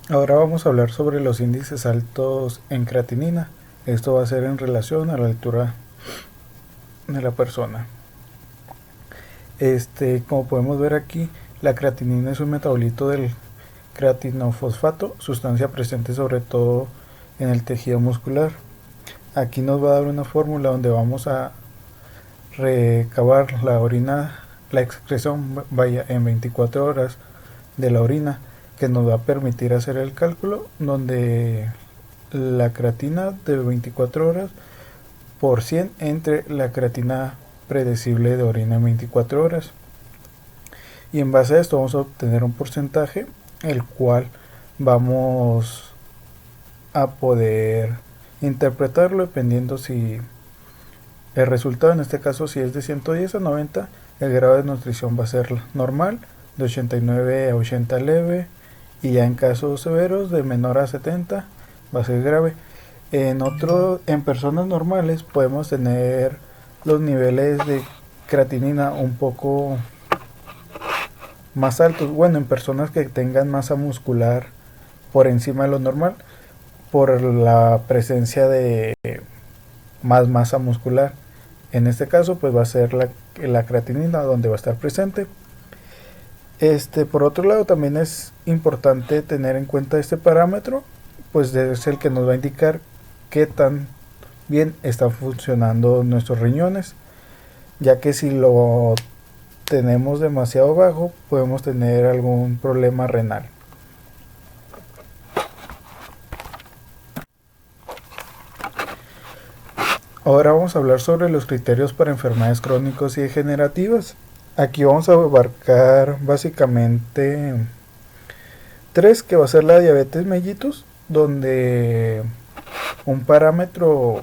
Ahora vamos a hablar sobre los índices altos en creatinina. Esto va a ser en relación a la altura de la persona. Como podemos ver aquí, la creatinina es un metabolito del creatinofosfato, sustancia presente sobre todo en el tejido muscular. Aquí nos va a dar una fórmula donde vamos a recabar la orina, la excreción vaya en 24 horas de la orina, que nos va a permitir hacer el cálculo donde la creatina de 24 horas por 100 entre la creatina predecible de orina en 24 horas. Y en base a esto vamos a obtener un porcentaje, el cual vamos a poder interpretarlo dependiendo si el resultado, en este caso si es de 110 a 90, el grado de nutrición va a ser normal, de 89 a 80 leve, y ya en casos severos de menor a 70 va a ser grave. En personas normales podemos tener los niveles de creatinina un poco más altos. Bueno, en personas que tengan masa muscular por encima de lo normal, por la presencia de más masa muscular. En este caso, pues va a ser la creatinina donde va a estar presente. Por otro lado, también es importante tener en cuenta este parámetro, pues es el que nos va a indicar qué tan bien están funcionando nuestros riñones, ya que si lo tenemos demasiado bajo, podemos tener algún problema renal. Ahora vamos a hablar sobre los criterios para enfermedades crónicas y degenerativas. Aquí vamos a abarcar básicamente tres, que va a ser la diabetes mellitus, donde un parámetro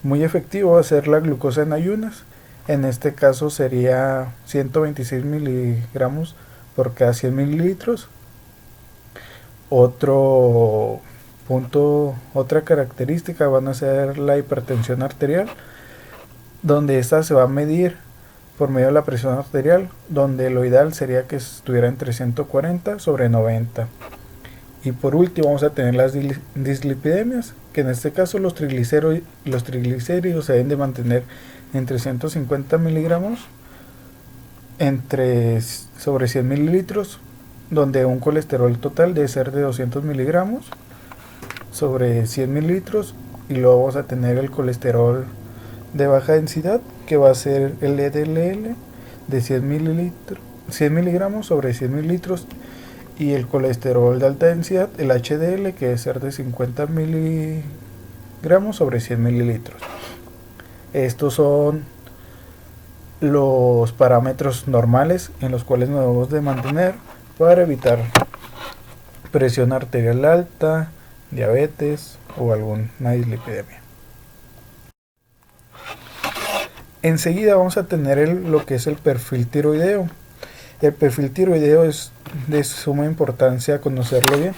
muy efectivo va a ser la glucosa en ayunas. En este caso sería 126 miligramos por cada 100 mililitros. Otro punto, otra característica van a ser la hipertensión arterial, donde esta se va a medir por medio de la presión arterial, donde lo ideal sería que estuviera entre 140 sobre 90. Y por último vamos a tener las dislipidemias, que en este caso los triglicéridos se deben de mantener entre 150 miligramos sobre 100 mililitros, donde un colesterol total debe ser de 200 miligramos sobre 100 mililitros, y luego vamos a tener el colesterol de baja densidad, que va a ser el LDL de 100 miligramos sobre 100 mililitros, y el colesterol de alta densidad, el HDL, que debe ser de 50 miligramos sobre 100 mililitros. Estos son los parámetros normales en los cuales nos debemos de mantener para evitar presión arterial alta, diabetes o alguna dislipidemia. Enseguida vamos a tener lo que es el perfil tiroideo. El perfil tiroideo es de suma importancia conocerlo bien,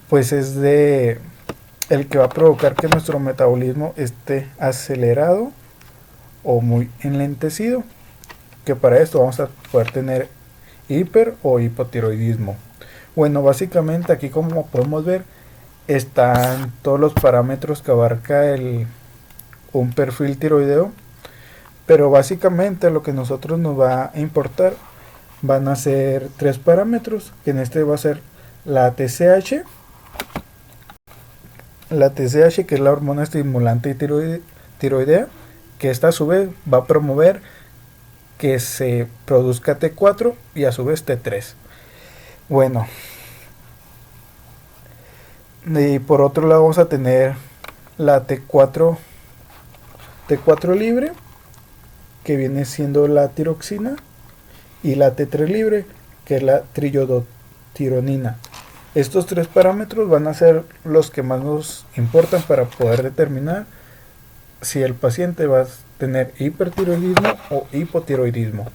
pues es el que va a provocar que nuestro metabolismo esté acelerado o muy enlentecido, que para esto vamos a poder tener hiper o hipotiroidismo. Bueno, básicamente aquí, como podemos ver, están todos los parámetros que abarca un perfil tiroideo, pero básicamente lo que nosotros nos va a importar van a ser tres parámetros, que en este va a ser la TSH, que es la hormona estimulante tiroidea, que esta a su vez va a promover que se produzca T4 y a su vez T3. Bueno, y por otro lado vamos a tener la T4 libre, que viene siendo la tiroxina, y la T3 libre, que es la triiodotironina. Estos tres parámetros van a ser los que más nos importan para poder determinar si el paciente va a tener hipertiroidismo o hipotiroidismo.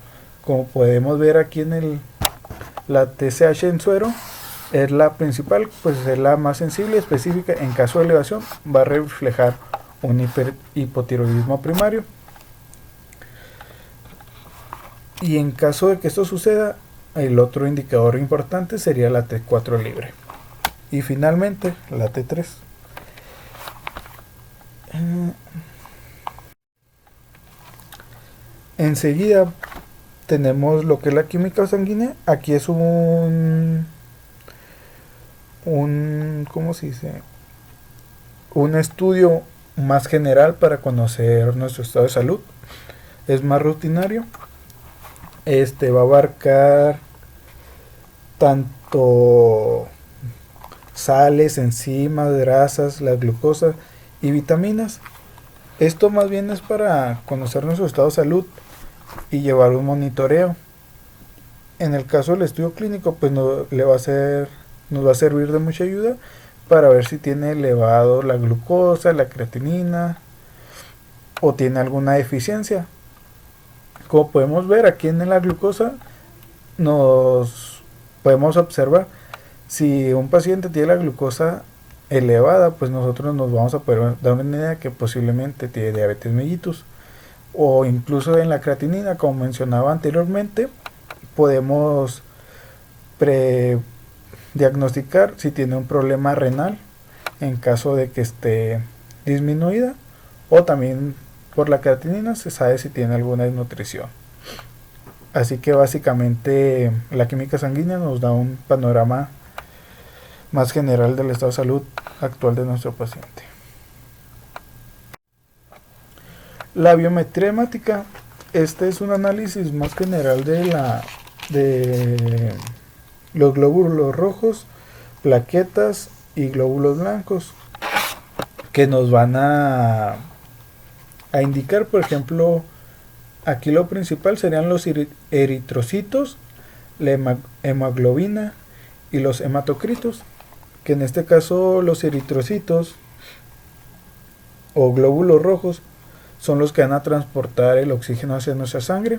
Como podemos ver aquí la TSH en suero es la principal, pues es la más sensible y específica. En caso de elevación va a reflejar un hipotiroidismo primario. Y en caso de que esto suceda, El otro indicador importante sería la T4 libre. Y finalmente la T3. Enseguida tenemos lo que es la química sanguínea. Aquí es ¿cómo se dice? Un estudio más general para conocer nuestro estado de salud. Es más rutinario. Va a abarcar tanto sales, enzimas, grasas, la glucosa y vitaminas. Esto más bien es para conocer nuestro estado de salud y llevar un monitoreo. En el caso del estudio clínico, pues nos va a servir de mucha ayuda para ver si tiene elevado la glucosa, la creatinina o tiene alguna deficiencia. Como podemos ver aquí en la glucosa, nos podemos observar si un paciente tiene la glucosa elevada, pues nosotros nos vamos a poder dar una idea que posiblemente tiene diabetes mellitus. O incluso en la creatinina, como mencionaba anteriormente, podemos diagnosticar si tiene un problema renal en caso de que esté disminuida, o también por la creatinina se sabe si tiene alguna desnutrición. Así que básicamente la química sanguínea nos da un panorama más general del estado de salud actual de nuestro paciente. La biometría hemática, este es un análisis más general de los glóbulos rojos, plaquetas y glóbulos blancos, que nos van a indicar, por ejemplo, aquí lo principal serían los eritrocitos, la hemoglobina y los hematocritos, que en este caso los eritrocitos o glóbulos rojos son los que van a transportar el oxígeno hacia nuestra sangre.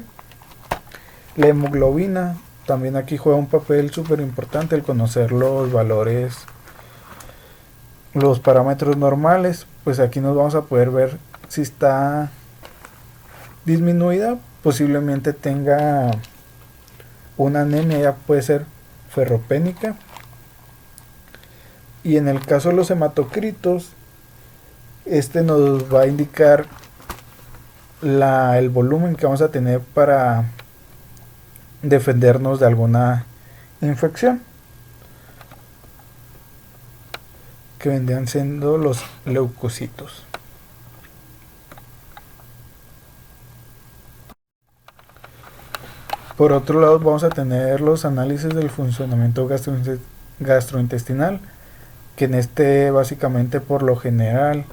La hemoglobina también aquí juega un papel súper importante, el conocer los valores, los parámetros normales. Pues aquí nos vamos a poder ver si está disminuida, posiblemente tenga una anemia, ya puede ser ferropénica. Y en el caso de los hematocritos, nos va a indicar el volumen que vamos a tener para defendernos de alguna infección, que vendrían siendo los leucocitos. Por otro lado, vamos a tener los análisis del funcionamiento gastrointestinal, que en básicamente por lo general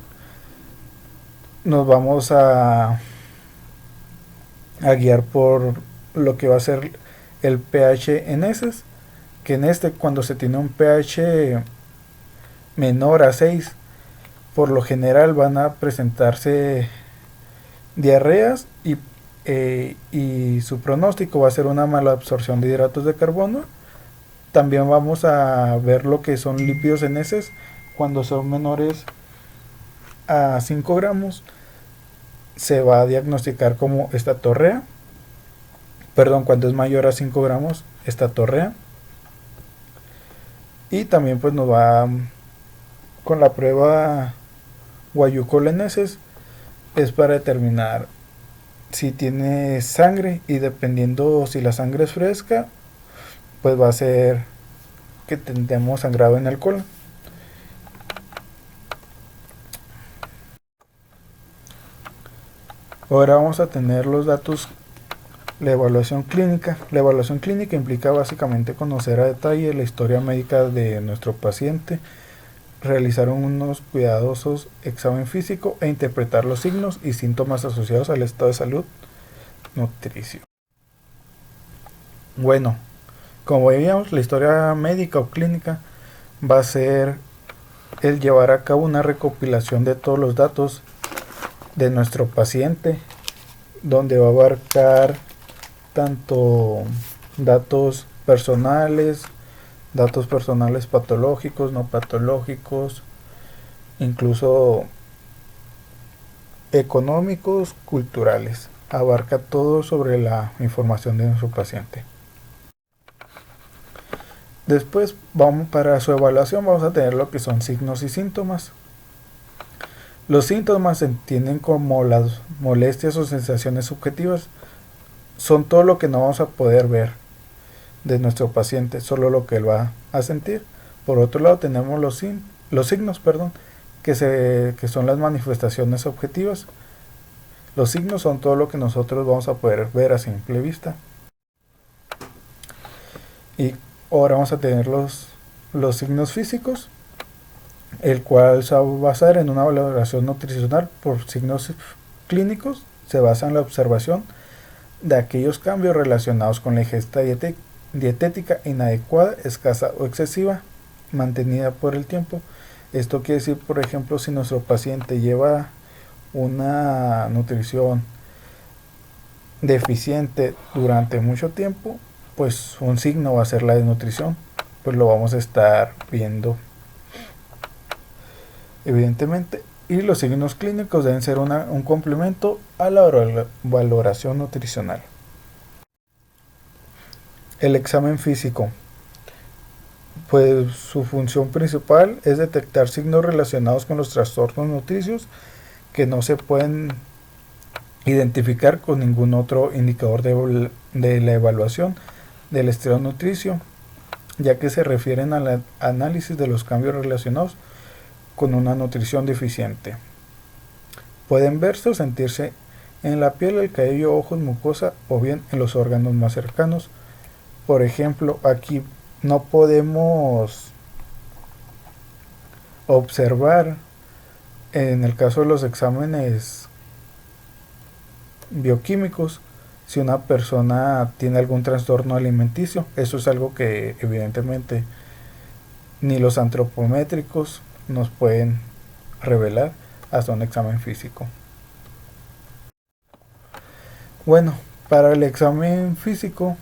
nos vamos a guiar por lo que va a ser el pH en heces, que cuando se tiene un pH menor a 6, por lo general van a presentarse diarreas y su pronóstico va a ser una mala absorción de hidratos de carbono. También vamos a ver lo que son lípidos en heces cuando son menores a 5 gramos. Se va a diagnosticar como estatorrea. Cuando es mayor a 5 gramos, estatorrea. Y también pues nos va con la prueba Guayucol en heces, es para determinar si tiene sangre, y dependiendo si la sangre es fresca, pues va a ser que tendremos sangrado en el colon. Ahora vamos a tener los datos. La evaluación clínica. La evaluación clínica implica básicamente conocer a detalle la historia médica de nuestro paciente, realizar unos cuidadosos examen físico e interpretar los signos y síntomas asociados al estado de salud nutricio. Bueno, como veíamos, la historia médica o clínica va a ser el llevar a cabo una recopilación de todos los datos de nuestro paciente, donde va a abarcar tanto datos personales patológicos, no patológicos, incluso económicos, culturales. Abarca todo sobre la información de nuestro paciente. Después, para su evaluación vamos a tener lo que son signos y síntomas. Los síntomas se entienden como las molestias o sensaciones subjetivas. Son todo lo que no vamos a poder ver de nuestro paciente, solo lo que él va a sentir. Por otro lado tenemos los signos, que son las manifestaciones objetivas. Los signos son todo lo que nosotros vamos a poder ver a simple vista. Y ahora vamos a tener los signos físicos, el cual se va a basar en una valoración nutricional por signos clínicos. Se basa en la observación de aquellos cambios relacionados con la ingesta dietética inadecuada, escasa o excesiva, mantenida por el tiempo. Esto quiere decir, por ejemplo, si nuestro paciente lleva una nutrición deficiente durante mucho tiempo, pues un signo va a ser la desnutrición, pues lo vamos a estar viendo evidentemente. Y los signos clínicos deben ser un complemento a la valoración nutricional. El examen físico, pues su función principal es detectar signos relacionados con los trastornos nutricios que no se pueden identificar con ningún otro indicador de la evaluación del estilo nutricio, ya que se refieren al análisis de los cambios relacionados con una nutrición deficiente. Pueden verse o sentirse en la piel, el cabello, ojos, mucosa o bien en los órganos más cercanos. Por ejemplo, aquí no podemos observar en el caso de los exámenes bioquímicos si una persona tiene algún trastorno alimenticio. Eso es algo que evidentemente ni los antropométricos nos pueden revelar hasta un examen físico. Bueno, para el examen físico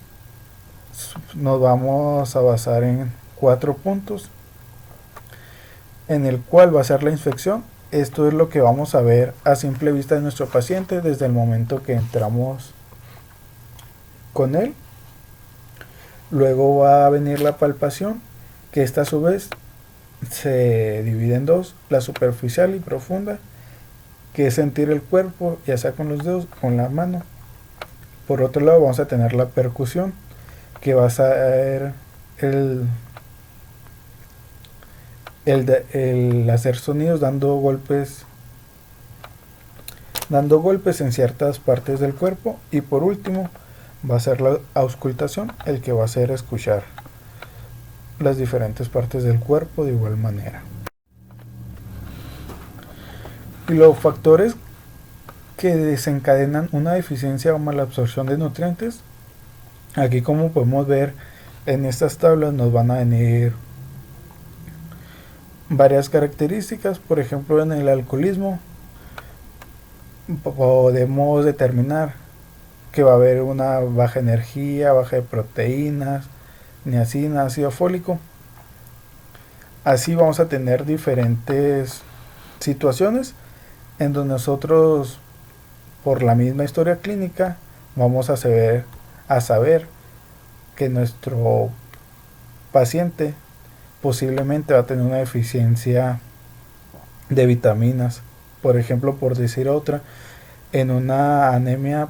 nos vamos a basar en 4 puntos, en el cual va a ser la inspección. Esto es lo que vamos a ver a simple vista de nuestro paciente desde el momento que entramos con él. Luego va a venir la palpación, que esta a su vez se divide en dos: la superficial y profunda, que es sentir el cuerpo, ya sea con los dedos o con la mano. Por otro lado vamos a tener la percusión, que va a ser el hacer sonidos dando golpes en ciertas partes del cuerpo. Y por último va a ser la auscultación, el que va a hacer escuchar las diferentes partes del cuerpo de igual manera. Y los factores que desencadenan una deficiencia o mala absorción de nutrientes, aquí como podemos ver en estas tablas nos van a venir varias características. Por ejemplo, en el alcoholismo podemos determinar que va a haber una baja energía, baja de proteínas, niacina, ácido fólico. Así vamos a tener diferentes situaciones en donde nosotros, por la misma historia clínica, vamos a saber que nuestro paciente posiblemente va a tener una deficiencia de vitaminas. Por ejemplo, por decir otra, en una anemia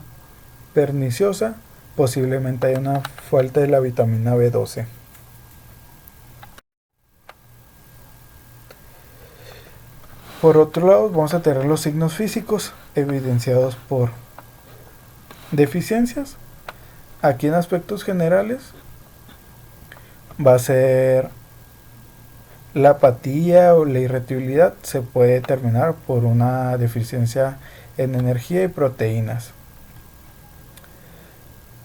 perniciosa posiblemente hay una falta de la vitamina B12. Por otro lado, vamos a tener los signos físicos evidenciados por deficiencias. Aquí en aspectos generales va a ser la apatía o la irritabilidad. Se puede determinar por una deficiencia en energía y proteínas.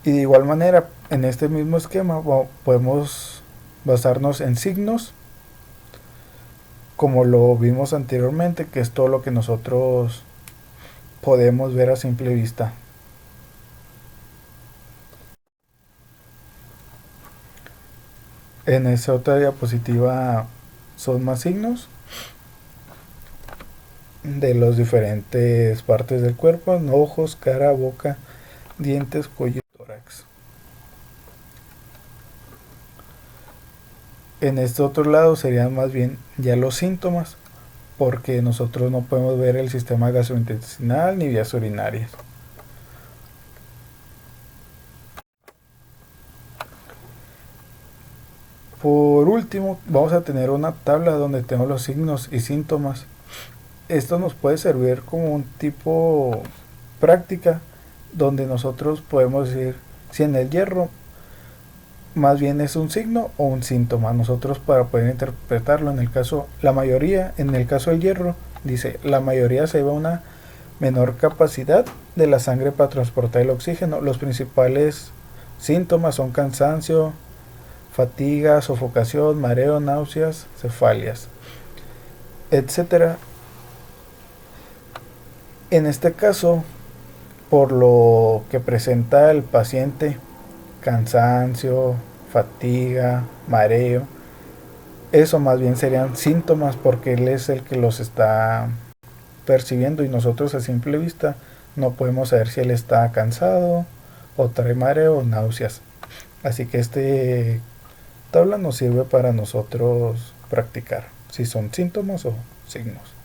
Y de igual manera, en este mismo esquema podemos basarnos en signos, como lo vimos anteriormente, que es todo lo que nosotros podemos ver a simple vista. En esa otra diapositiva son más signos de las diferentes partes del cuerpo: ojos, cara, boca, dientes, cuello y tórax. En este otro lado serían más bien ya los síntomas, porque nosotros no podemos ver el sistema gastrointestinal ni vías urinarias. Por último, vamos a tener una tabla donde tenemos los signos y síntomas. Esto nos puede servir como un tipo práctica donde nosotros podemos decir si en el hierro más bien es un signo o un síntoma. Nosotros para poder interpretarlo en el caso, la mayoría, en el caso del hierro, dice, la mayoría se lleva una menor capacidad de la sangre para transportar el oxígeno. Los principales síntomas son cansancio, fatiga, sofocación, mareo, náuseas, cefalias, etcétera. En este caso, por lo que presenta el paciente, cansancio, fatiga, mareo, eso más bien serían síntomas porque él es el que los está percibiendo y nosotros a simple vista no podemos saber si él está cansado o trae mareo o náuseas. Así que este tabla nos sirve para nosotros practicar si son síntomas o signos.